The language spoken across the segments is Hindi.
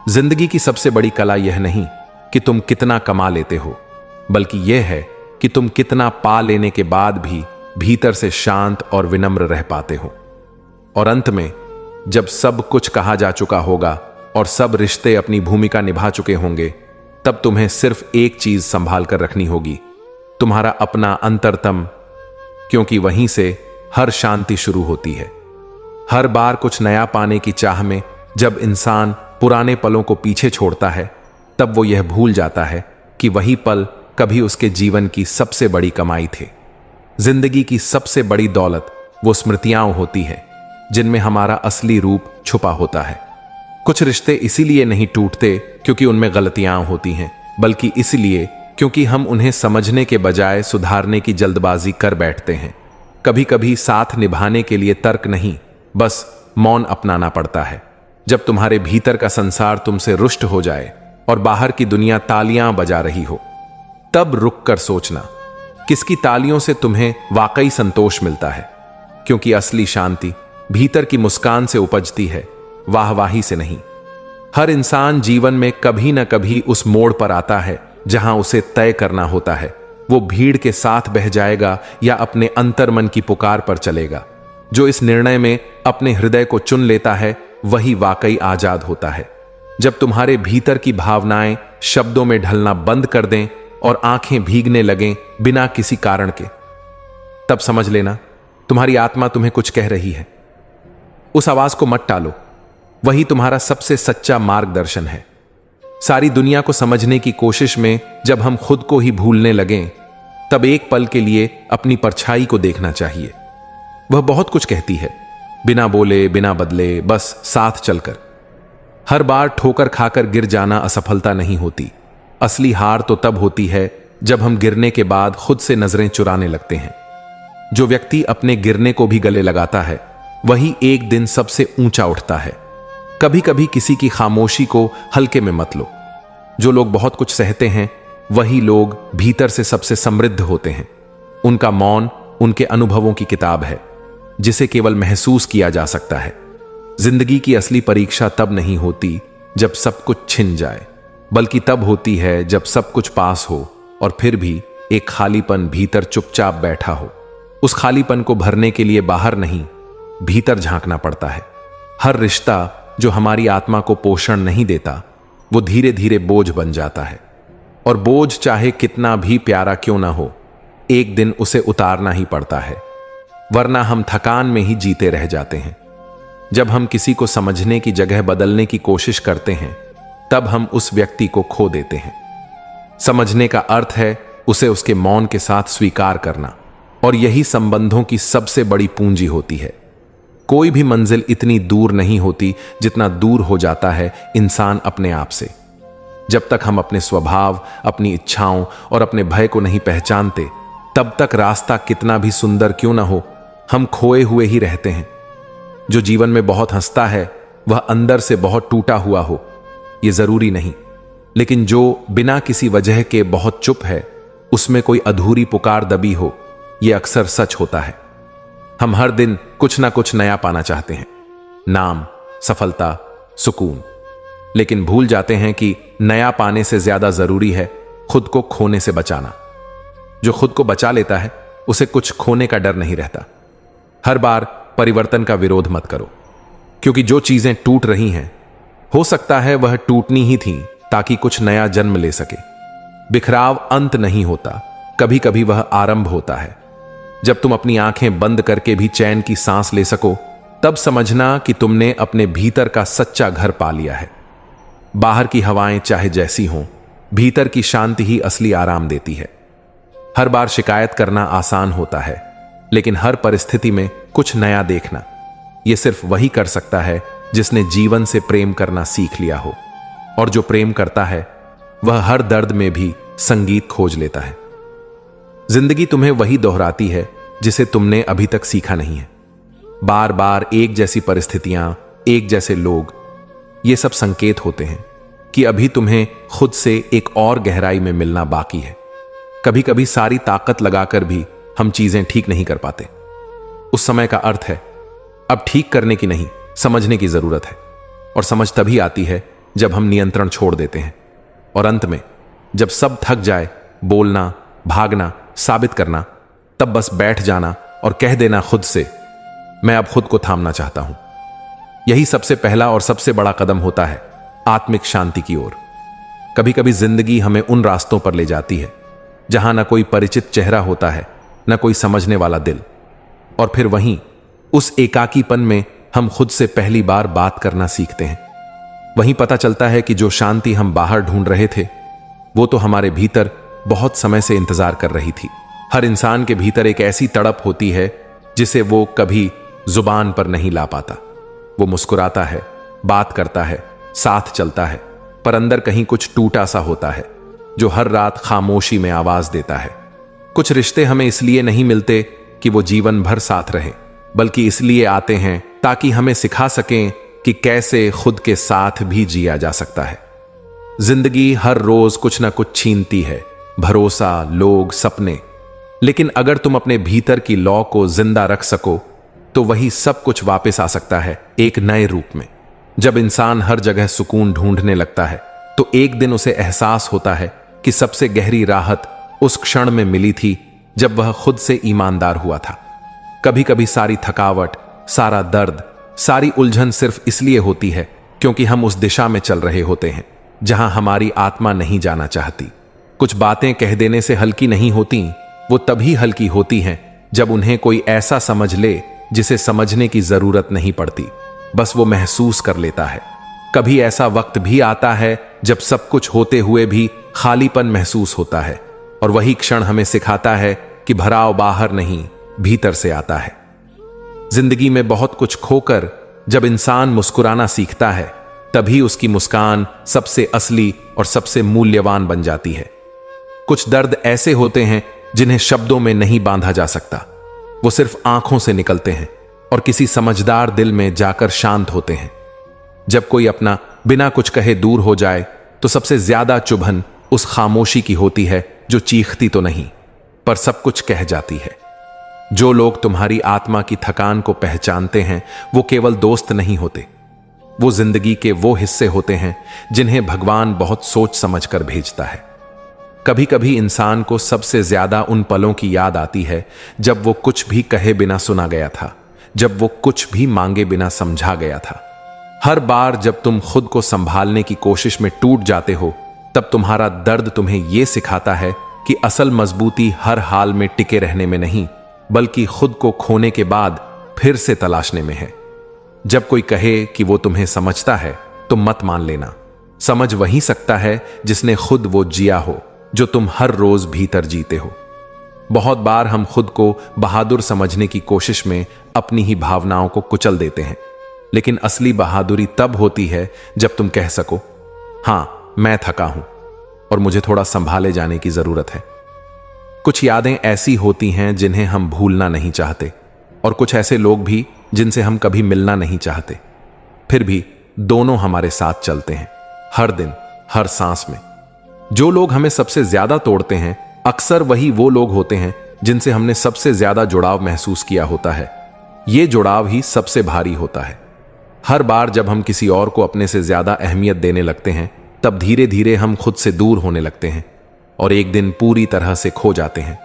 जिंदगी की सबसे बड़ी कला यह नहीं कि तुम कितना कमा लेते हो, बल्कि यह है कि तुम कितना पा लेने के बाद भी भीतर से शांत और विनम्र रह पाते हो। और अंत में जब सब कुछ कहा जा चुका होगा और सब रिश्ते अपनी भूमिका निभा चुके होंगे, तब तुम्हें सिर्फ एक चीज संभाल कर रखनी होगी, तुम्हारा अपना अंतरतम, क्योंकि वहीं से हर शांति शुरू होती है। हर बार कुछ नया पाने की चाह में जब इंसान पुराने पलों को पीछे छोड़ता है, तब वो यह भूल जाता है कि वही पल कभी उसके जीवन की सबसे बड़ी कमाई थे। जिंदगी की सबसे बड़ी दौलत वो स्मृतियां होती है जिनमें हमारा असली रूप छुपा होता है। कुछ रिश्ते इसीलिए नहीं टूटते क्योंकि उनमें गलतियां होती हैं, बल्कि इसलिए क्योंकि हम उन्हें समझने के बजाय सुधारने की जल्दबाजी कर बैठते हैं। कभी कभी साथ निभाने के लिए तर्क नहीं, बस मौन अपनाना पड़ता है। जब तुम्हारे भीतर का संसार तुमसे रुष्ट हो जाए और बाहर की दुनिया तालियां बजा रही हो, तब रुक कर सोचना किसकी तालियों से तुम्हें वाकई संतोष मिलता है, क्योंकि असली शांति भीतर की मुस्कान से उपजती है, वाहवाही से नहीं। हर इंसान जीवन में कभी न कभी उस मोड़ पर आता है जहां उसे तय करना होता है, वो भीड़ के साथ बह जाएगा या अपने अंतर्मन की पुकार पर चलेगा। जो इस निर्णय में अपने हृदय को चुन लेता है वही वाकई आजाद होता है। जब तुम्हारे भीतर की भावनाएं शब्दों में ढलना बंद कर दें और आंखें भीगने लगें बिना किसी कारण के, तब समझ लेना तुम्हारी आत्मा तुम्हें कुछ कह रही है। उस आवाज को मत टालो, वही तुम्हारा सबसे सच्चा मार्गदर्शन है। सारी दुनिया को समझने की कोशिश में जब हम खुद को ही भूलने लगें, तब एक पल के लिए अपनी परछाई को देखना चाहिए। वह बहुत कुछ कहती है, बिना बोले, बिना बदले, बस साथ चलकर। हर बार ठोकर खाकर गिर जाना असफलता नहीं होती। असली हार तो तब होती है जब हम गिरने के बाद खुद से नजरें चुराने लगते हैं। जो व्यक्ति अपने गिरने को भी गले लगाता है, वही एक दिन सबसे ऊंचा उठता है। कभी कभी किसी की खामोशी को हल्के में मत लो। जो लोग बहुत कुछ सहते हैं, वही लोग भीतर से सबसे समृद्ध होते हैं। उनका मौन उनके अनुभवों की किताब है, जिसे केवल महसूस किया जा सकता है। जिंदगी की असली परीक्षा तब नहीं होती जब सब कुछ छिन जाए, बल्कि तब होती है जब सब कुछ पास हो और फिर भी एक खालीपन भीतर चुपचाप बैठा हो। उस खालीपन को भरने के लिए बाहर नहीं, भीतर झांकना पड़ता है। हर रिश्ता जो हमारी आत्मा को पोषण नहीं देता, वो धीरे धीरे बोझ बन जाता है। और बोझ चाहे कितना भी प्यारा क्यों ना हो, एक दिन उसे उतारना ही पड़ता है, वरना हम थकान में ही जीते रह जाते हैं। जब हम किसी को समझने की जगह बदलने की कोशिश करते हैं, तब हम उस व्यक्ति को खो देते हैं। समझने का अर्थ है उसे उसके मौन के साथ स्वीकार करना, और यही संबंधों की सबसे बड़ी पूंजी होती है। कोई भी मंजिल इतनी दूर नहीं होती जितना दूर हो जाता है इंसान अपने आप से। जब तक हम अपने स्वभाव, अपनी इच्छाओं और अपने भय को नहीं पहचानते, तब तक रास्ता कितना भी सुंदर क्यों ना हो, हम खोए हुए ही रहते हैं। जो जीवन में बहुत हंसता है, वह अंदर से बहुत टूटा हुआ हो, यह जरूरी नहीं। लेकिन जो बिना किसी वजह के बहुत चुप है, उसमें कोई अधूरी पुकार दबी हो, यह अक्सर सच होता है। हम हर दिन कुछ ना कुछ नया पाना चाहते हैं, नाम, सफलता, सुकून, लेकिन भूल जाते हैं कि नया पाने से ज्यादा जरूरी है खुद को खोने से बचाना। जो खुद को बचा लेता है, उसे कुछ खोने का डर नहीं रहता। हर बार परिवर्तन का विरोध मत करो, क्योंकि जो चीजें टूट रही हैं, हो सकता है वह टूटनी ही थी ताकि कुछ नया जन्म ले सके। बिखराव अंत नहीं होता, कभी कभी वह आरंभ होता है। जब तुम अपनी आंखें बंद करके भी चैन की सांस ले सको, तब समझना कि तुमने अपने भीतर का सच्चा घर पा लिया है। बाहर की हवाएं चाहे जैसी हों, भीतर की शांति ही असली आराम देती है। हर बार शिकायत करना आसान होता है, लेकिन हर परिस्थिति में कुछ नया देखना, यह सिर्फ वही कर सकता है जिसने जीवन से प्रेम करना सीख लिया हो। और जो प्रेम करता है, वह हर दर्द में भी संगीत खोज लेता है। जिंदगी तुम्हें वही दोहराती है जिसे तुमने अभी तक सीखा नहीं है। बार बार एक जैसी परिस्थितियां, एक जैसे लोग, ये सब संकेत होते हैं कि अभी तुम्हें खुद से एक और गहराई में मिलना बाकी है। कभी कभी सारी ताकत लगाकर भी हम चीजें ठीक नहीं कर पाते। उस समय का अर्थ है अब ठीक करने की नहीं, समझने की जरूरत है। और समझ तभी आती है जब हम नियंत्रण छोड़ देते हैं। और अंत में जब सब थक जाए, बोलना, भागना, साबित करना, तब बस बैठ जाना और कह देना खुद से, मैं अब खुद को थामना चाहता हूं। यही सबसे पहला और सबसे बड़ा कदम होता है आत्मिक शांति की ओर। कभी कभी जिंदगी हमें उन रास्तों पर ले जाती है जहां न कोई परिचित चेहरा होता है, न कोई समझने वाला दिल, और फिर वहीं उस एकाकीपन में हम खुद से पहली बार बात करना सीखते हैं। वहीं पता चलता है कि जो शांति हम बाहर ढूंढ रहे थे वो तो हमारे भीतर बहुत समय से इंतजार कर रही थी। हर इंसान के भीतर एक ऐसी तड़प होती है जिसे वो कभी जुबान पर नहीं ला पाता। वो मुस्कुराता है, बात करता है, साथ चलता है, पर अंदर कहीं कुछ टूटा सा होता है जो हर रात खामोशी में आवाज देता है। कुछ रिश्ते हमें इसलिए नहीं मिलते कि वो जीवन भर साथ रहे, बल्कि इसलिए आते हैं ताकि हमें सिखा सकें कि कैसे खुद के साथ भी जिया जा सकता है। जिंदगी हर रोज कुछ ना कुछ छीनती है, भरोसा, लोग, सपने, लेकिन अगर तुम अपने भीतर की लौ को जिंदा रख सको तो वही सब कुछ वापस आ सकता है एक नए रूप में। जब इंसान हर जगह सुकून ढूंढने लगता है तो एक दिन उसे एहसास होता है कि सबसे गहरी राहत उस क्षण में मिली थी जब वह खुद से ईमानदार हुआ था। कभी कभी सारी थकावट, सारा दर्द, सारी उलझन सिर्फ इसलिए होती है क्योंकि हम उस दिशा में चल रहे होते हैं जहां हमारी आत्मा नहीं जाना चाहती। कुछ बातें कह देने से हल्की नहीं होती, वो तभी हल्की होती हैं जब उन्हें कोई ऐसा समझ ले जिसे समझने की जरूरत नहीं पड़ती, बस वो महसूस कर लेता है। कभी ऐसा वक्त भी आता है जब सब कुछ होते हुए भी खालीपन महसूस होता है, और वही क्षण हमें सिखाता है कि भराव बाहर नहीं, भीतर से आता है। जिंदगी में बहुत कुछ खोकर जब इंसान मुस्कुराना सीखता है तभी उसकी मुस्कान सबसे असली और सबसे मूल्यवान बन जाती है। कुछ दर्द ऐसे होते हैं जिन्हें शब्दों में नहीं बांधा जा सकता, वो सिर्फ आंखों से निकलते हैं और किसी समझदार दिल में जाकर शांत होते हैं। जब कोई अपना बिना कुछ कहे दूर हो जाए तो सबसे ज्यादा चुभन उस खामोशी की होती है जो चीखती तो नहीं पर सब कुछ कह जाती है। जो लोग तुम्हारी आत्मा की थकान को पहचानते हैं वो केवल दोस्त नहीं होते, वो जिंदगी के वो हिस्से होते हैं जिन्हें भगवान बहुत सोच समझ कर भेजता है। कभी कभी इंसान को सबसे ज्यादा उन पलों की याद आती है जब वो कुछ भी कहे बिना सुना गया था, जब वो कुछ भी मांगे बिना समझा गया था। हर बार जब तुम खुद को संभालने की कोशिश में टूट जाते हो तब तुम्हारा दर्द तुम्हें यह सिखाता है कि असल मजबूती हर हाल में टिके रहने में नहीं, बल्कि खुद को खोने के बाद फिर से तलाशने में है। जब कोई कहे कि वो तुम्हें समझता है तो मत मान लेना। समझ वही सकता है जिसने खुद वो जिया हो जो तुम हर रोज भीतर जीते हो। बहुत बार हम खुद को बहादुर समझने की कोशिश में अपनी ही भावनाओं को कुचल देते हैं, लेकिन असली बहादुरी तब होती है जब तुम कह सको, हां मैं थका हूं और मुझे थोड़ा संभाले जाने की जरूरत है। कुछ यादें ऐसी होती हैं जिन्हें हम भूलना नहीं चाहते, और कुछ ऐसे लोग भी जिनसे हम कभी मिलना नहीं चाहते। फिर भी दोनों हमारे साथ चलते हैं, हर दिन, हर सांस में। जो लोग हमें सबसे ज्यादा तोड़ते हैं अक्सर वही वो लोग होते हैं जिनसे हमने सबसे ज्यादा जुड़ाव महसूस किया होता है। ये जुड़ाव ही सबसे भारी होता है। हर बार जब हम किसी और को अपने से ज्यादा अहमियत देने लगते हैं तब धीरे धीरे हम खुद से दूर होने लगते हैं और एक दिन पूरी तरह से खो जाते हैं।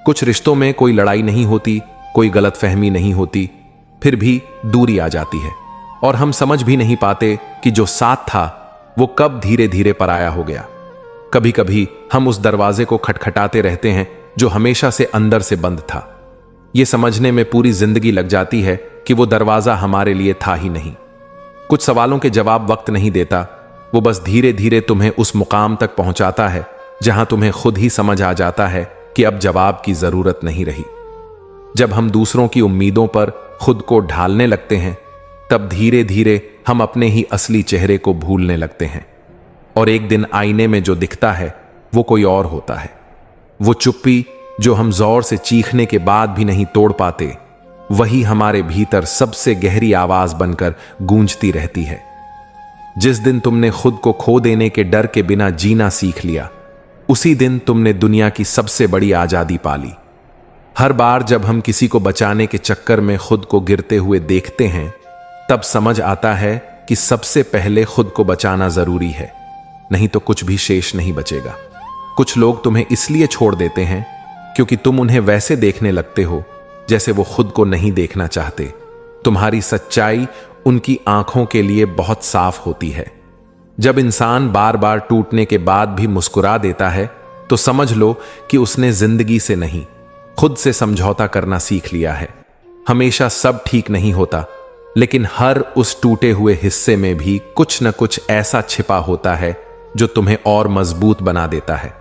कुछ रिश्तों में कोई लड़ाई नहीं होती, कोई गलतफहमी नहीं होती, फिर भी दूरी आ जाती है और हम समझ भी नहीं पाते कि जो साथ था वो कब धीरे धीरे पराया हो गया। कभी कभी हम उस दरवाजे को खटखटाते रहते हैं जो हमेशा से अंदर से बंद था। यह समझने में पूरी जिंदगी लग जाती है कि वो दरवाजा हमारे लिए था ही नहीं। कुछ सवालों के जवाब वक्त नहीं देता, वो बस धीरे धीरे तुम्हें उस मुकाम तक पहुंचाता है जहां तुम्हें खुद ही समझ आ जाता है कि अब जवाब की जरूरत नहीं रही। जब हम दूसरों की उम्मीदों पर खुद को ढालने लगते हैं तब धीरे धीरे हम अपने ही असली चेहरे को भूलने लगते हैं और एक दिन आईने में जो दिखता है वो कोई और होता है। वो चुप्पी जो हम जोर से चीखने के बाद भी नहीं तोड़ पाते, वही हमारे भीतर सबसे गहरी आवाज बनकर गूंजती रहती है। जिस दिन तुमने खुद को खो देने के डर के बिना जीना सीख लिया, उसी दिन तुमने दुनिया की सबसे बड़ी आजादी पाली। हर बार जब हम किसी को बचाने के चक्कर में खुद को गिरते हुए देखते हैं तब समझ आता है कि सबसे पहले खुद को बचाना जरूरी है, नहीं तो कुछ भी शेष नहीं बचेगा। कुछ लोग तुम्हें इसलिए छोड़ देते हैं क्योंकि तुम उन्हें वैसे देखने लगते हो जैसे वो खुद को नहीं देखना चाहते। तुम्हारी सच्चाई उनकी आंखों के लिए बहुत साफ होती है। जब इंसान बार बार टूटने के बाद भी मुस्कुरा देता है तो समझ लो कि उसने जिंदगी से नहीं, खुद से समझौता करना सीख लिया है। हमेशा सब ठीक नहीं होता, लेकिन हर उस टूटे हुए हिस्से में भी कुछ न कुछ ऐसा छिपा होता है जो तुम्हें और मजबूत बना देता है,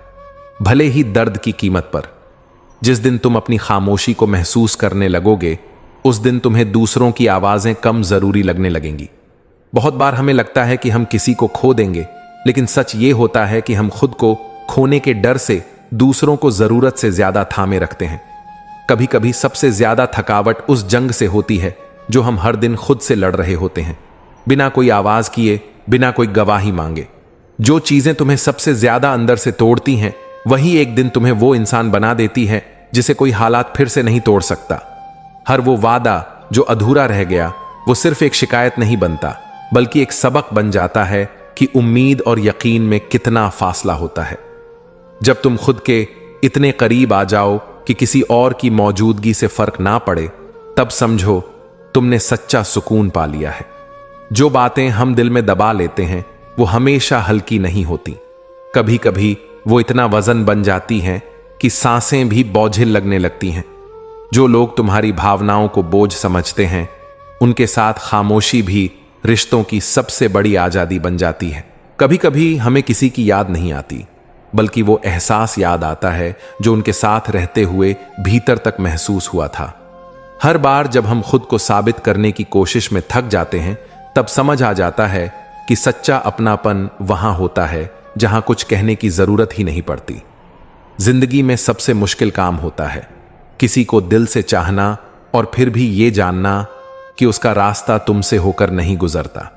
भले ही दर्द की कीमत पर। जिस दिन तुम अपनी खामोशी को महसूस करने लगोगे, उस दिन तुम्हें दूसरों की आवाजें कम जरूरी लगने लगेंगी। बहुत बार हमें लगता है कि हम किसी को खो देंगे, लेकिन सच ये होता है कि हम खुद को खोने के डर से दूसरों को जरूरत से ज्यादा थामे रखते हैं। कभी कभी सबसे ज्यादा थकावट उस जंग से होती है जो हम हर दिन खुद से लड़ रहे होते हैं, बिना कोई आवाज किए, बिना कोई गवाही मांगे। जो चीजें तुम्हें सबसे ज्यादा अंदर से तोड़ती हैं, वही एक दिन तुम्हें वो इंसान बना देती है जिसे कोई हालात फिर से नहीं तोड़ सकता। हर वो वादा जो अधूरा रह गया, वो सिर्फ एक शिकायत नहीं बनता, बल्कि एक सबक बन जाता है कि उम्मीद और यकीन में कितना फासला होता है। जब तुम खुद के इतने करीब आ जाओ कि किसी और की मौजूदगी से फर्क ना पड़े, तब समझो तुमने सच्चा सुकून पा लिया है। जो बातें हम दिल में दबा लेते हैं वो हमेशा हल्की नहीं होती। कभी कभी वो इतना वजन बन जाती हैं कि सांसें भी बोझिल लगने लगती हैं। जो लोग तुम्हारी भावनाओं को बोझ समझते हैं, उनके साथ खामोशी भी रिश्तों की सबसे बड़ी आजादी बन जाती है। कभी कभी हमें किसी की याद नहीं आती, बल्कि वो एहसास याद आता है जो उनके साथ रहते हुए भीतर तक महसूस हुआ था। हर बार जब हम खुद को साबित करने की कोशिश में थक जाते हैं, तब समझ आ जाता है कि सच्चा अपनापन वहां होता है जहां कुछ कहने की जरूरत ही नहीं पड़ती। जिंदगी में सबसे मुश्किल काम होता है किसी को दिल से चाहना और फिर भी ये जानना कि उसका रास्ता तुमसे होकर नहीं गुजरता।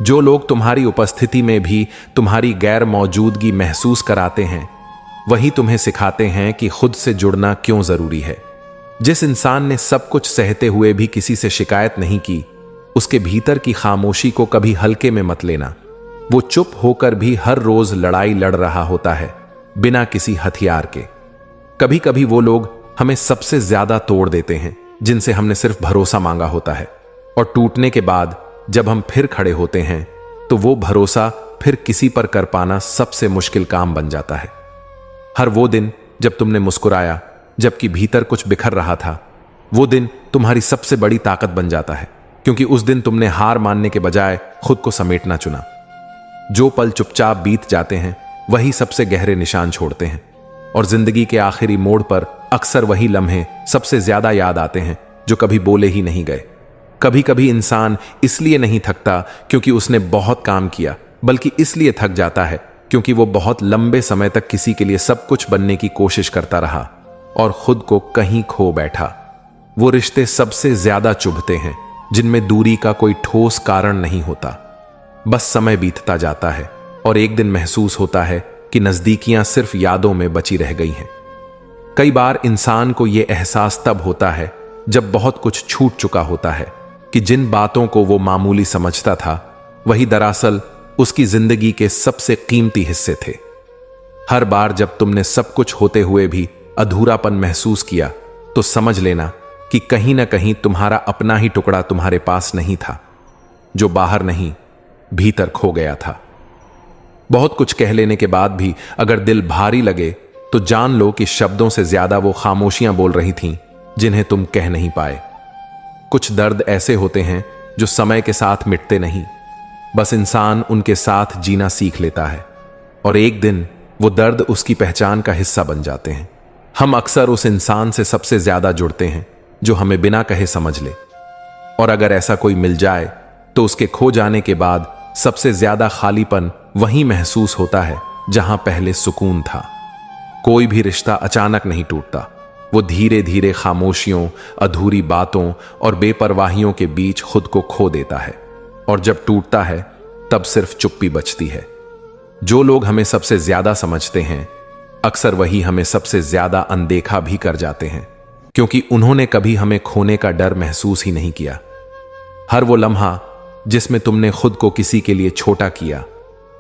जो लोग तुम्हारी उपस्थिति में भी तुम्हारी गैर मौजूदगी महसूस कराते हैं, वही तुम्हें सिखाते हैं कि खुद से जुड़ना क्यों जरूरी है। जिस इंसान ने सब कुछ सहते हुए भी किसी से शिकायत नहीं की, उसके भीतर की खामोशी को कभी हल्के में मत लेना। वो चुप होकर भी हर रोज लड़ाई लड़ रहा होता है, बिना किसी हथियार के। कभी कभी वो लोग हमें सबसे ज्यादा तोड़ देते हैं जिनसे हमने सिर्फ भरोसा मांगा होता है, और टूटने के बाद जब हम फिर खड़े होते हैं तो वो भरोसा फिर किसी पर कर पाना सबसे मुश्किल काम बन जाता है। हर वो दिन जब तुमने मुस्कुराया जबकि भीतर कुछ बिखर रहा था, वो दिन तुम्हारी सबसे बड़ी ताकत बन जाता है, क्योंकि उस दिन तुमने हार मानने के बजाय खुद को समेटना चुना। जो पल चुपचाप बीत जाते हैं वही सबसे गहरे निशान छोड़ते हैं, और जिंदगी के आखिरी मोड़ पर अक्सर वही लम्हे सबसे ज्यादा याद आते हैं जो कभी बोले ही नहीं गए। कभी कभी इंसान इसलिए नहीं थकता क्योंकि उसने बहुत काम किया, बल्कि इसलिए थक जाता है क्योंकि वो बहुत लंबे समय तक किसी के लिए सब कुछ बनने की कोशिश करता रहा और खुद को कहीं खो बैठा। वो रिश्ते सबसे ज्यादा चुभते हैं जिनमें दूरी का कोई ठोस कारण नहीं होता। बस समय बीतता जाता है और एक दिन महसूस होता है कि नजदीकियां सिर्फ यादों में बची रह गई हैं। कई बार इंसान को यह एहसास तब होता है जब बहुत कुछ छूट चुका होता है कि जिन बातों को वो मामूली समझता था, वही दरअसल उसकी जिंदगी के सबसे कीमती हिस्से थे। हर बार जब तुमने सब कुछ होते हुए भी अधूरापन महसूस किया, तो समझ लेना कि कहीं ना कहीं तुम्हारा अपना ही टुकड़ा तुम्हारे पास नहीं था, जो बाहर नहीं भीतर खो गया था। बहुत कुछ कह लेने के बाद भी अगर दिल भारी लगे तो जान लो कि शब्दों से ज्यादा वो खामोशियां बोल रही थीं जिन्हें तुम कह नहीं पाए। कुछ दर्द ऐसे होते हैं जो समय के साथ मिटते नहीं, बस इंसान उनके साथ जीना सीख लेता है और एक दिन वो दर्द उसकी पहचान का हिस्सा बन जाते हैं। हम अक्सर उस इंसान से सबसे ज्यादा जुड़ते हैं जो हमें बिना कहे समझ ले, और अगर ऐसा कोई मिल जाए तो उसके खो जाने के बाद सबसे ज्यादा खालीपन वहीं महसूस होता है जहां पहले सुकून था। कोई भी रिश्ता अचानक नहीं टूटता, वो धीरे धीरे खामोशियों, अधूरी बातों और बेपरवाहियों के बीच खुद को खो देता है, और जब टूटता है तब सिर्फ चुप्पी बचती है। जो लोग हमें सबसे ज्यादा समझते हैं, अक्सर वही हमें सबसे ज्यादा अनदेखा भी कर जाते हैं, क्योंकि उन्होंने कभी हमें खोने का डर महसूस ही नहीं किया। हर वो लम्हा जिसमें तुमने खुद को किसी के लिए छोटा किया